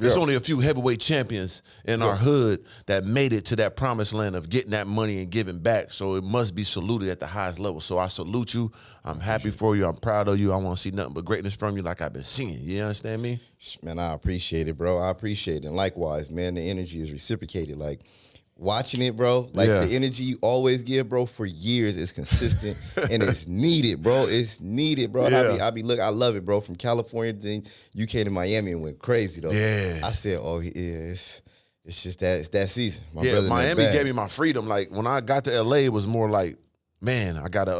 There's only a few heavyweight champions in our hood that made it to that promised land of getting that money and giving back. So it must be saluted at the highest level. So I salute you. I'm happy for you. I'm proud of you. I want to see nothing but greatness from you like I've been seeing. You understand me? Man, I appreciate it, bro. I appreciate it. And likewise, man, the energy is reciprocated. Like, watching it, bro, like the energy you always give, bro, for years is consistent and it's needed, bro. It's needed, bro. Yeah. I love it, bro. From California, then you came to Miami and went crazy, though. Yeah. I said, oh, yeah, it's just that, it's that season. My yeah, brother Miami gave me my freedom. Like, when I got to LA, it was more like, man, I gotta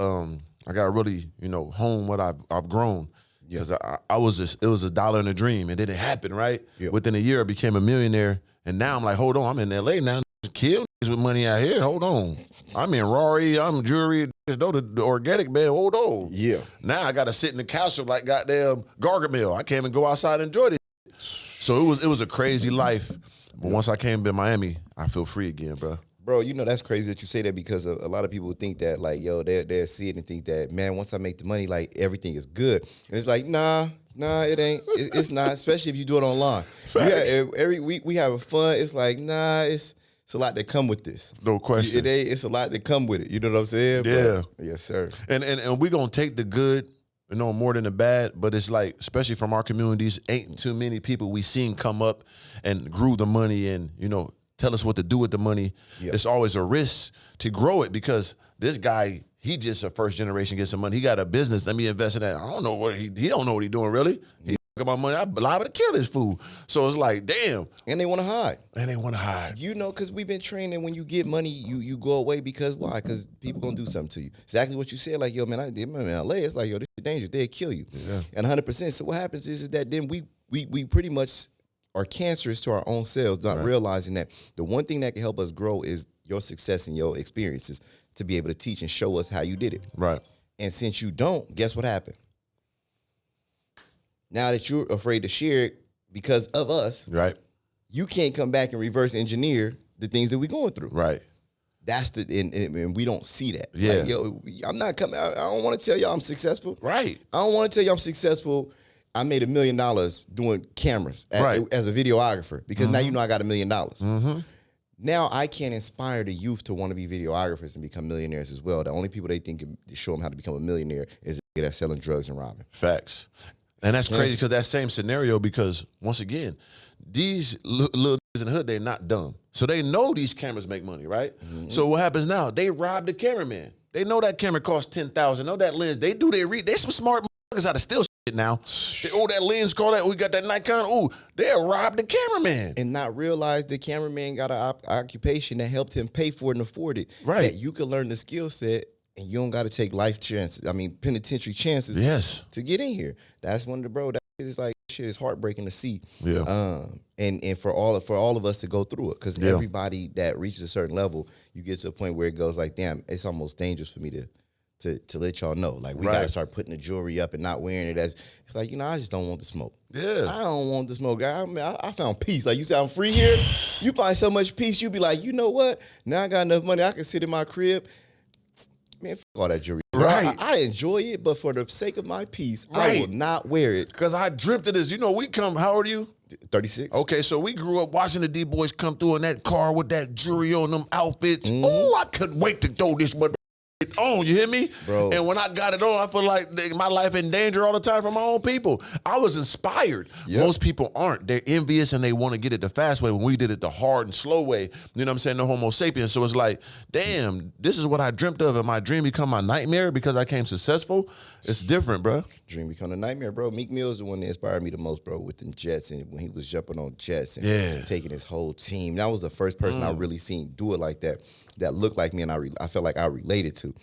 really, hone what I've grown. Because it was a dollar and a dream, and then it happened, right? Yep. Within a year, I became a millionaire, and now I'm like, hold on, I'm in LA now. Kill with money out here. Hold on. I'm in Rari. I'm jewelry. The organic man. Hold on. Yeah. Now I got to sit in the castle like goddamn Gargoyle. I can't even go outside and enjoy it. So it was a crazy life. But once I came to Miami, I feel free again, bro. Bro, that's crazy that you say that because a lot of people think that, like, yo, they'll see it and think that, man, once I make the money, like, everything is good. And it's like, nah, it ain't. It's not, especially if you do it online. Every week we have fun. It's like, nah, it's a lot that come with this. No question. It's a lot that come with it. You know what I'm saying? Yeah. But, yes, sir. And we're going to take the good, more than the bad, but it's like, especially from our communities, ain't too many people we seen come up and grew the money and, tell us what to do with the money. Yep. It's always a risk to grow it because this guy, he just a first generation, get some money. He got a business. Let me invest in that. I don't know what he don't know what he's doing really. He about money. I'm liable to kill this fool. So it's like, damn. And they want to hide. Because we've been trained that when you get money, you go away because why? Because people gonna do something to you. Exactly what you said. Like, yo, man, I did in LA. It's like, yo, this is dangerous. They'll kill you. Yeah. And 100%. So what happens is that then we pretty much are cancerous to our own selves, not realizing that the one thing that can help us grow is your success and your experiences to be able to teach and show us how you did it. Right. And since you don't, guess what happened? Now that you're afraid to share it because of us, right, you can't come back and reverse engineer the things that we're going through. Right. That's and we don't see that. Yeah. Like, yo, I'm not coming out. I don't want to tell y'all I'm successful. Right. I don't want to tell you I'm successful. I made $1 million doing cameras as a videographer because now you know I got $1 million. Mm-hmm. Now I can inspire the youth to want to be videographers and become millionaires as well. The only people they think can show them how to become a millionaire is a nigga that's selling drugs and robbing. Facts. And that's crazy because that same scenario, because once again, these little niggas in the hood, they're not dumb. So they know these cameras make money, right? Mm-hmm. So what happens now? They rob the cameraman. They know that camera costs $10,000. Know that lens. They do they some smart motherfuckers how to steal shit now. That lens call that. We got that Nikon. Ooh, they'll rob the cameraman. And not realize the cameraman got an occupation that helped him pay for it and afford it. Right. That you can learn the skill set. And you don't got to take life chances. I mean, penitentiary chances. To get in here. That's one of the that is like shit is heartbreaking to see. Yeah. And for all of us to go through it, because everybody that reaches a certain level, you get to a point where it goes like, damn, it's almost dangerous for me to let y'all know. Like we gotta start putting the jewelry up and not wearing it as it's like, I just don't want the smoke. Yeah. I don't want the smoke, guy. I mean, I found peace. Like you say, I'm free here. You find so much peace, you be like, you know what? Now I got enough money, I can sit in my crib. Man, fuck all that jewelry. Right. I enjoy it, but for the sake of my peace, I will not wear it. Because I dreamt of this. We come, how old are you? 36. Okay, so we grew up watching the D-Boys come through in that car with that jewelry on them outfits. Oh, I couldn't wait to throw this mother on, you hear me? Bro. And when I got it on, I feel like my life in danger all the time from my own people. I was inspired. Yep. Most people aren't. They're envious and they want to get it the fast way when we did it the hard and slow way. You know what I'm saying? No homo sapiens. So it's like, damn, this is what I dreamt of and my dream become my nightmare because I came successful. It's different, bro. Dream become a nightmare, bro. Meek Mill is the one that inspired me the most, bro, with them jets and when he was jumping on jets and taking his whole team. That was the first person I really seen do it like that. That looked like me and I felt like I related to.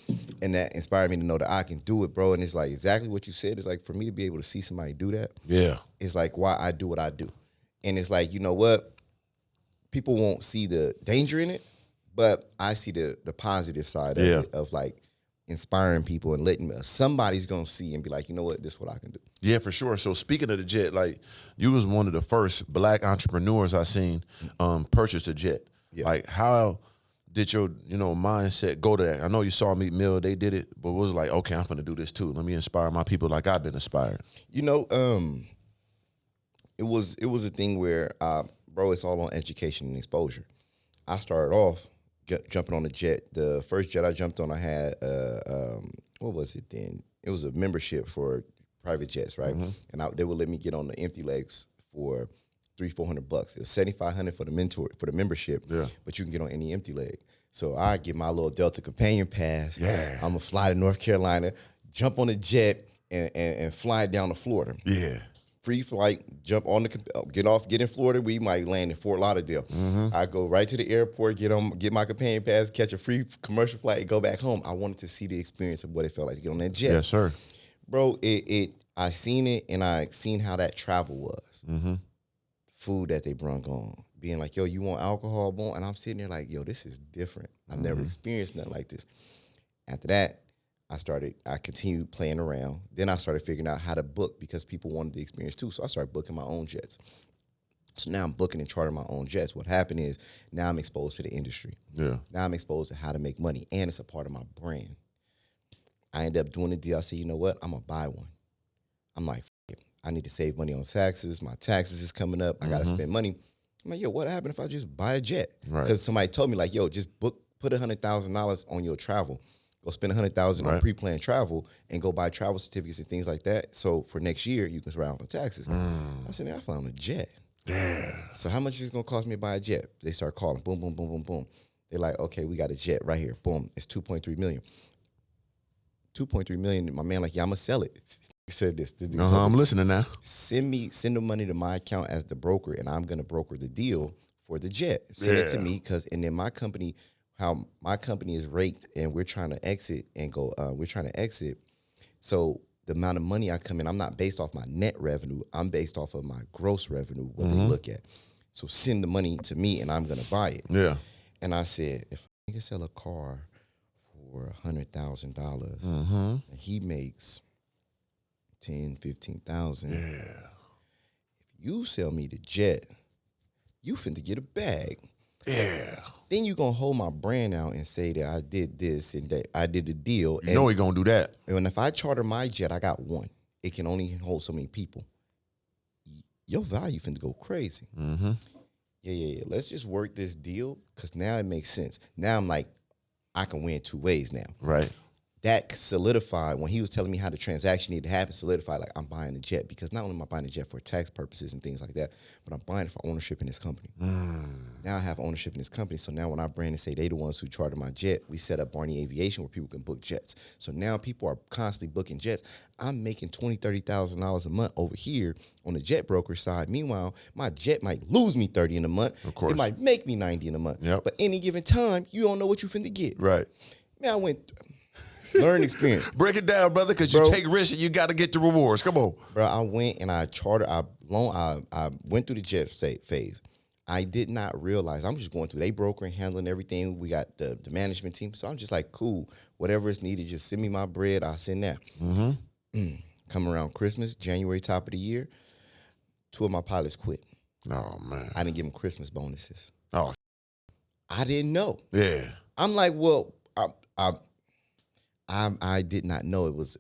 And that inspired me to know that I can do it, bro. And it's like exactly what you said. It's like for me to be able to see somebody do that. Yeah. It's like why I do what I do. And it's like, you know what? People won't see the danger in it, but I see the positive side of it, of like inspiring people and letting somebody's gonna see and be like, you know what, this is what I can do. Yeah, for sure. So speaking of the jet, like you was one of the first black entrepreneurs I seen purchase a jet. Yeah. Like how did your mindset go to that? I know you saw Meek Mill, they did it, but it was like, okay, I'm gonna do this too. Let me inspire my people like I've been inspired. it was a thing where, bro, it's all on education and exposure. I started off jumping on a jet. The first jet I jumped on, I had what was it then? It was a membership for private jets, right? And they would let me get on the empty legs for $300-400. It was $7,500 for the membership. Yeah. But you can get on any empty leg. So I get my little Delta companion pass. Yeah. I'm gonna fly to North Carolina, jump on a jet, and fly down to Florida. Yeah. Free flight, jump on get in Florida. We might land in Fort Lauderdale. I go right to the airport, get my companion pass, catch a free commercial flight, and go back home. I wanted to see the experience of what it felt like to get on that jet. Yes, sir. Bro, I seen it, and I seen how that travel was. Food that they brung on, being like, yo, you want alcohol? Boom. And I'm sitting there like, yo, this is different. I've never experienced nothing like this. After that, I continued playing around. Then I started figuring out how to book because people wanted the experience too. So I started booking my own jets. So now I'm booking and chartering my own jets. What happened is now I'm exposed to the industry. Yeah. Now I'm exposed to how to make money, and it's a part of my brand. I ended up doing the deal. I said, you know what? I'm going to buy one. I'm like, I need to save money on taxes. My taxes is coming up. I got to spend money. I'm like, yo, what happened if I just buy a jet? Because somebody told me, like, yo, just put $100,000 on your travel. Go spend $100,000 on pre-planned travel and go buy travel certificates and things like that. So for next year, you can surround for taxes. I said, man, I fly on a jet. Yeah. So how much is it going to cost me to buy a jet? They start calling. Boom, boom, boom, boom, boom. They're like, okay, we got a jet right here. Boom. It's $2.3 million. $2.3 million. My man like, yeah, I'm going to sell it. He said this. I'm listening now. Send the money to my account as the broker, and I'm going to broker the deal for the jet. Send it to me, and then my company, how my company is raked, and we're trying to exit and go. We're trying to exit. So the amount of money I come in, I'm not based off my net revenue. I'm based off of my gross revenue, what they look at. So send the money to me, and I'm going to buy it. Yeah. And I said, if I can sell a car for $100,000, and he makes 10,000-15,000. Yeah. If you sell me the jet, you finna get a bag. Yeah. Then you gonna hold my brand out and say that I did this and that I did the deal. You know he gonna do that. And if I charter my jet, I got one. It can only hold so many people. Your value finna go crazy. Yeah. Let's just work this deal because now it makes sense. Now I'm like, I can win two ways now. Right. That solidified, when he was telling me how the transaction needed to happen, solidified, like, I'm buying a jet. Because not only am I buying a jet for tax purposes and things like that, but I'm buying it for ownership in this company. Now I have ownership in this company. So now when I brand and say they the ones who charter my jet, we set up Barney Aviation where people can book jets. So now people are constantly booking jets. I'm making $20,000-$30,000 a month over here on the jet broker side. Meanwhile, my jet might lose me $30 in a month. Of course. It might make me $90 in a month. Yep. But any given time, you don't know what you finna get. Right. Man, I went... Learn experience. Break it down, brother, because you take risks and you got to get the rewards. Come on. Bro, I went and I chartered. I went through the jet phase. I did not realize. I'm just going through. They brokering, handling everything. We got the management team. So I'm just like, cool. Whatever is needed, just send me my bread. I'll send that. Come around Christmas, January, top of the year, 2 of my pilots quit. Oh, man. I didn't give them Christmas bonuses. Oh. I didn't know. Yeah. I'm like, well, I did not know it was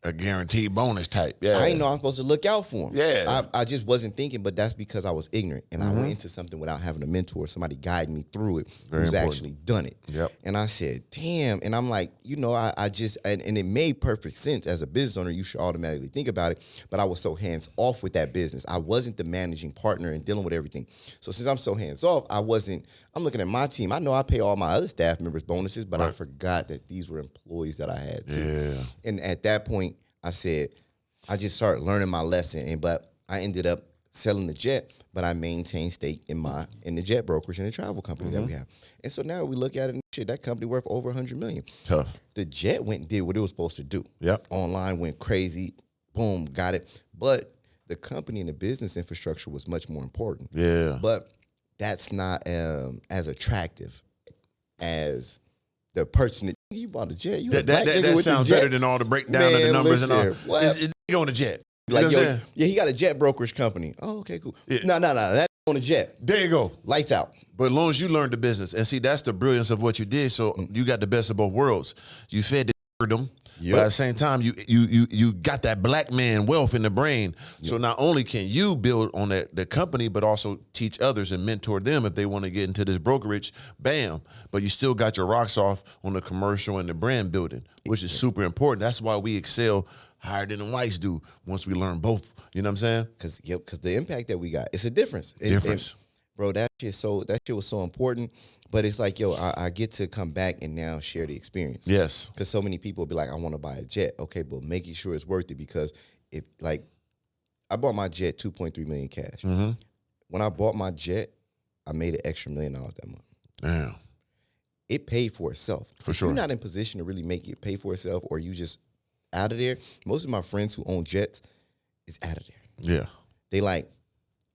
a guaranteed bonus type. Yeah, I didn't know I'm supposed to look out for him. Yeah, I just wasn't thinking, but that's because I was ignorant and I went into something without having a mentor, somebody guiding me through it who's actually done it. Yep. And I said, damn. And I'm like, you know, I just and it made perfect sense as a business owner. You should automatically think about it. But I was so hands off with that business. I wasn't the managing partner and dealing with everything. So since I'm so hands off, I'm looking at my team. I know I pay all my other staff members bonuses, but I forgot that these were employees that I had too. Yeah. And at that point, I said, I just started learning my lesson. But I ended up selling the jet, but I maintained stake in the jet brokerage and the travel company that we have. And so now we look at it and shit, that company worth over $100 million. Tough. The jet went and did what it was supposed to do. Yep. Online went crazy. Boom, got it. But the company and the business infrastructure was much more important. Yeah. But that's not as attractive as the person that you bought a jet. That sounds better than all the breakdown of the numbers and all. It's on a jet. Like, yo, yeah, he got a jet brokerage company. Oh, okay, cool. Yeah. No, that's on a jet. There you go. Lights out. But as long as you learned the business, and see, that's the brilliance of what you did. So you got the best of both worlds. You fed them, But at the same time, you got that black man wealth in the brain. So not only can you build on the company, but also teach others and mentor them if they want to get into this brokerage. Bam! But you still got your rocks off on the commercial and the brand building, which is super important. That's why we excel higher than the whites do once we learn both. You know what I'm saying? Because the impact that we got, it's a difference. And, bro, that shit was so important. But it's like, yo, I get to come back and now share the experience. Yes. Because so many people be like, I want to buy a jet. Okay, but making sure it's worth it, because if, like, I bought my jet $2.3 million cash. When I bought my jet, I made an extra $1 million that month. Damn. It paid for itself. For if sure. You're not in position to really make it pay for itself, or you just out of there. Most of my friends who own jets is out of there. Yeah. They like,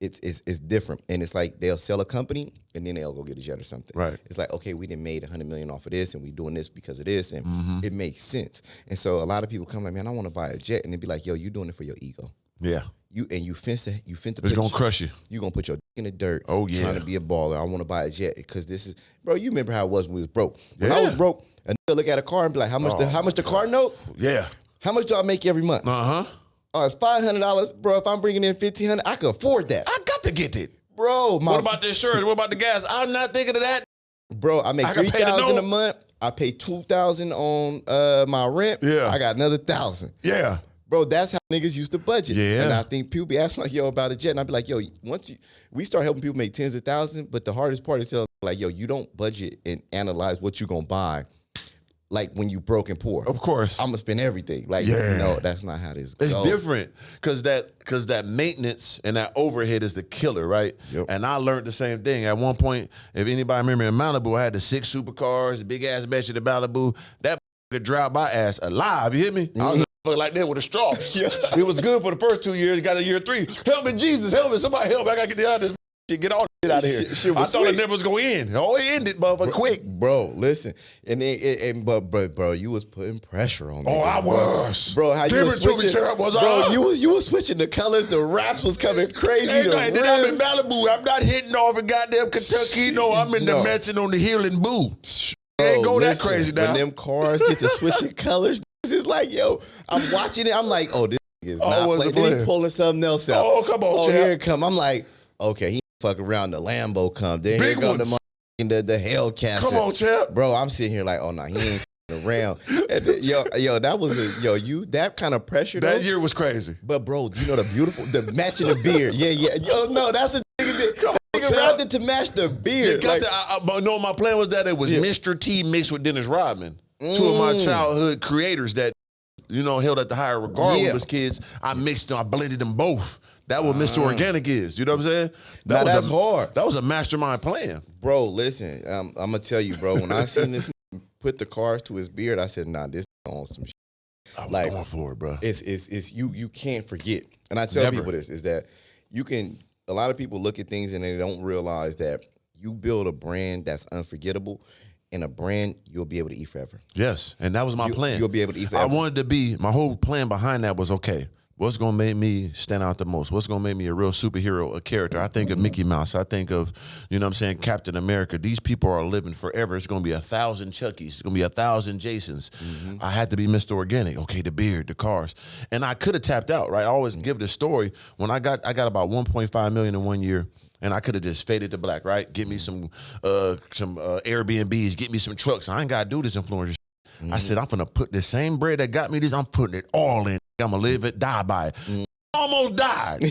it's different. And it's like they'll sell a company and then they'll go get a jet or something. Right. It's like, okay, we done made $100 million off of this and we doing this because of this, and it makes sense. And so a lot of people come like, man, I want to buy a jet, and they be like, yo, you doing it for your ego. Yeah. You finna It's gonna crush you. You gonna put your dick in the dirt. Oh, yeah. Trying to be a baller. I want to buy a jet because this is, bro. You remember how it was when we was broke? When I was broke, a nigga look at a car and be like, how much the car note? Yeah. How much do I make every month? Oh, it's $500, bro. If I'm bringing in $1,500, I can afford that. I got to get it, bro. What about the insurance? What about the gas? I'm not thinking of that, bro. I make $3,000 a month. I pay $2,000 on my rent. Yeah. I got another $1,000. Yeah, bro. That's how niggas used to budget. Yeah, and I think people be asking like, yo, about a jet, and I be like, yo, we start helping people make tens of thousands, but the hardest part is telling like, yo, you don't budget and analyze what you gonna buy. Like when you broke and poor, of course, I'm gonna spend everything. Like, no, that's not how this goes. It's different because that maintenance and that overhead is the killer, right? Yep. And I learned the same thing. At one point, if anybody remember in Malibu, I had the 6 supercars, the big ass bench at the Malibu. That could drive my ass alive. You hit me? I was like that with a straw. It was good for the first 2 years. Got to year 3. Help me, Jesus, help me! Somebody help me! I gotta get out of this. Get all the shit out of here. I thought it never was gonna end. Oh, it ended, motherfucker, quick. Bro, listen. But bro, you was putting pressure on me. Oh, I was. Bro, how you was switching. Bro, you was switching the colors. The raps was coming crazy. Then I'm in Malibu. I'm not hitting off in goddamn Kentucky. No, I'm in the mansion on the hill in Boo. Ain't go that crazy now. When them cars get to switching colors, it's like, yo, I'm watching it. I'm like, oh, this is not playing. Then he pulling something else out. Oh, come on, champ. Here it come. I'm like, okay, he fuck around, the Lambo come. Then here go the Hellcat. Come on, champ. Bro, I'm sitting here like, oh no, he ain't around. And yo, that was that kind of pressure. That year was crazy. But bro, you know the matching the beard. Yeah. Yo, no, that's a nigga wrapped it to match the beard. But no, my plan was that it was Mr. T mixed with Dennis Rodman. 2 of my childhood creators that, held at the higher regard with us kids. I mixed them, I blended them both. That what Mr. Organik is. You know what I'm saying? That's hard. That was a mastermind plan. Bro, listen, I'm going to tell you, bro, when I seen this put the cars to his beard, I said, nah, this on some shit. I was going for it, bro. It's you can't forget. And I tell people this, is that a lot of people look at things and they don't realize that you build a brand that's unforgettable, and a brand you'll be able to eat forever. Yes, and that was my plan. You'll be able to eat forever. I wanted to be, my whole plan behind that was, okay, what's going to make me stand out the most? What's going to make me a real superhero, a character? I think of Mickey Mouse. I think of, Captain America. These people are living forever. It's going to be 1,000 Chuckies. It's going to be 1,000 Jasons. I had to be Mr. Organik. Okay, the beard, the cars. And I could have tapped out, right? I always give the story. When I got about 1.5 million in 1 year, and I could have just faded to black, right? Get me some Airbnbs, get me some trucks. I ain't got to do this influencer. I said, I'm going to put the same bread that got me this, I'm putting it all in. I'm going to live it, die by it. Almost died,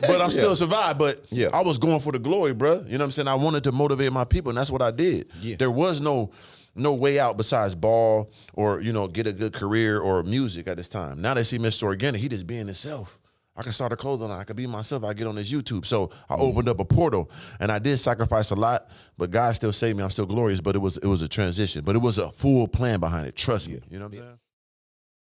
but I'm still survived. But I was going for the glory, bro. You know what I'm saying? I wanted to motivate my people, and that's what I did. There was no way out besides ball or, get a good career or music at this time. Now they see Mr. Organik, he just being himself. I can start a clothing line. I can be myself. I get on this YouTube. So I opened up a portal, and I did sacrifice a lot, but God still saved me. I'm still glorious, but it was a transition. But it was a full plan behind it. Trust me. You know what I'm saying?